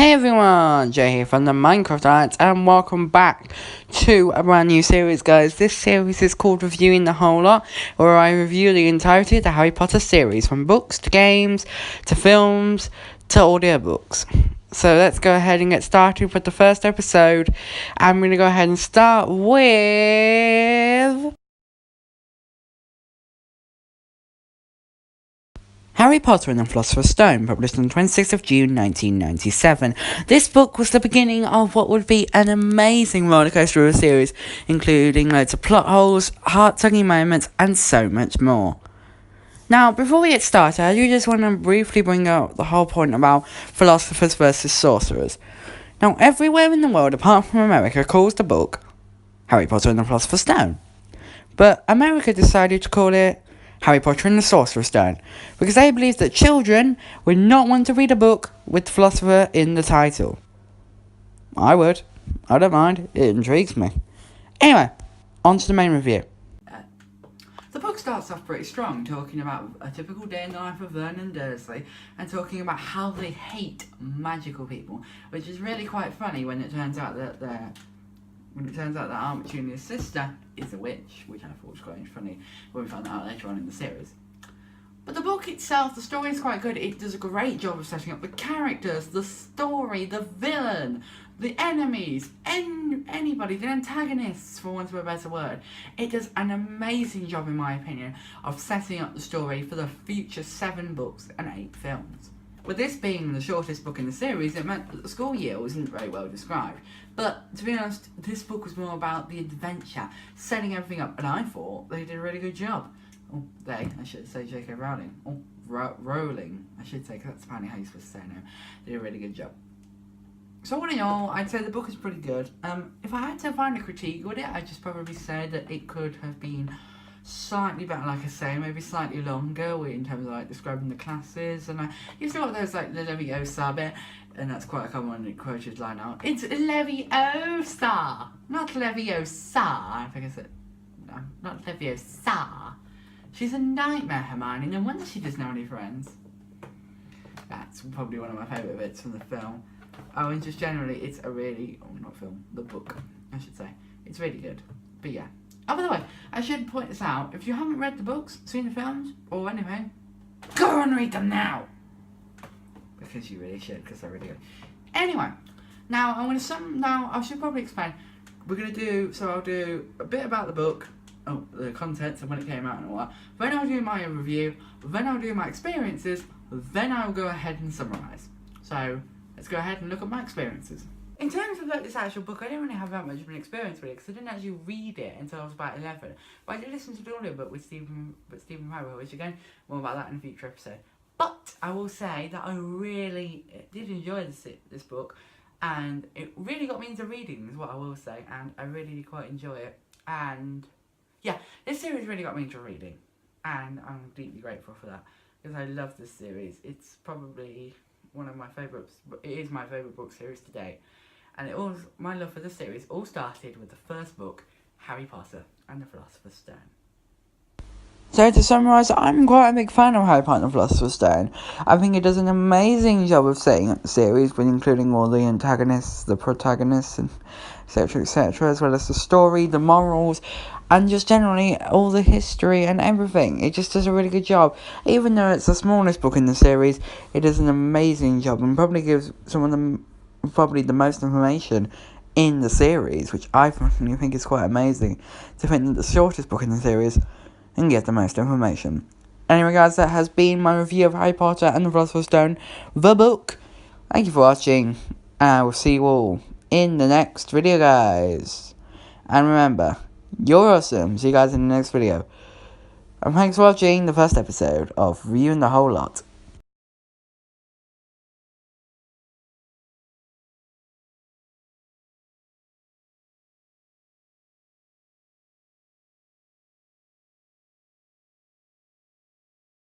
Hey everyone, Jay here from the Minecraft Arts, and welcome back to a brand new series, guys. This series is called Reviewing the Whole Lot, where I review the entirety of the Harry Potter series, from books to games to films to audiobooks. So let's go ahead and get started with the first episode. I'm going to go ahead and start with Harry Potter and the Philosopher's Stone, published on the 26th of June 1997. This book was the beginning of what would be an amazing rollercoaster of a series, including loads of plot holes, heart-tugging moments, and so much more. Now, before we get started, I do just want to briefly bring out the whole point about philosophers versus sorcerers. Now, everywhere in the world, apart from America, calls the book Harry Potter and the Philosopher's Stone. But America decided to call it Harry Potter and the Sorcerer's Stone, because they believed that children would not want to read a book with the philosopher in the title. I would. I don't mind. It intrigues me. Anyway, on to the main review. The book starts off pretty strong, talking about a typical day in the life of Vernon Dursley, and talking about how they hate magical people, which is really quite funny when it turns out that Aunt Petunia's sister is a witch, which I thought was quite funny when we found that out later on in the series. But the book itself, the story is quite good. It does a great job of setting up the characters, the story, the villain, the enemies, anybody, the antagonists, for want of a better word. It does an amazing job, in my opinion, of setting up the story for the future 7 books and 8 films. With this being the shortest book in the series, it meant that the school year wasn't very well described. But, to be honest, this book was more about the adventure, setting everything up, and I thought they did a really good job. I should say J.K. Rowling. Rowling, I should say, because that's apparently how you're supposed to say it now. They did a really good job. So, all in all, I'd say the book is pretty good. If I had to find a critique with it, I'd just probably say that it could have been slightly better, like I say, maybe slightly longer in terms of like describing the classes, and you've still got those like the Leviosa bit, and that's quite a common quoted line now. It's Leviosa, not Leviosa. I think I said no, not Leviosa. She's a nightmare, Hermione. No wonder she doesn't have any friends. That's probably one of my favourite bits from the film. Oh, and just generally, it's a really the book, I should say. It's really good. But yeah. Oh, by the way, I should point this out. If you haven't read the books, seen the films, or anything, go and read them now! Because you really should, because they're really good. Anyway, now I should probably explain. I'll do a bit about the book, the contents and when it came out and all that. Then I'll do my review, then I'll do my experiences, then I'll go ahead and summarise. So, let's go ahead and look at my experiences. In terms of this actual book, I didn't really have that much of an experience with it, because I didn't actually read it until I was about 11. But I did listen to the audiobook with Stephen Farrell, which again, more about that in a future episode. But I will say that I really did enjoy this book, and it really got me into reading, is what I will say, and I really did quite enjoy it. And yeah, this series really got me into reading, and I'm deeply grateful for that, because I love this series. It's probably one of my favourites. It is my favourite book series to date. And my love for this series all started with the first book, Harry Potter and the Philosopher's Stone. So to summarise, I'm quite a big fan of Harry Potter and the Philosopher's Stone. I think it does an amazing job of setting up the series, with including all the antagonists, the protagonists, and etc., as well as the story, the morals, and just generally all the history and everything. It just does a really good job. Even though it's the smallest book in the series, it does an amazing job, and probably gives the most information in the series, which I personally think is quite amazing, to think that the shortest book in the series and get the most information. Anyway, guys, that has been my review of Harry Potter and the Philosopher's Stone, the book. Thank you for watching, and I will see you all in the next video, guys. And remember, you're awesome. See you guys in the next video. And thanks for watching the first episode of Reviewing the Whole Lot.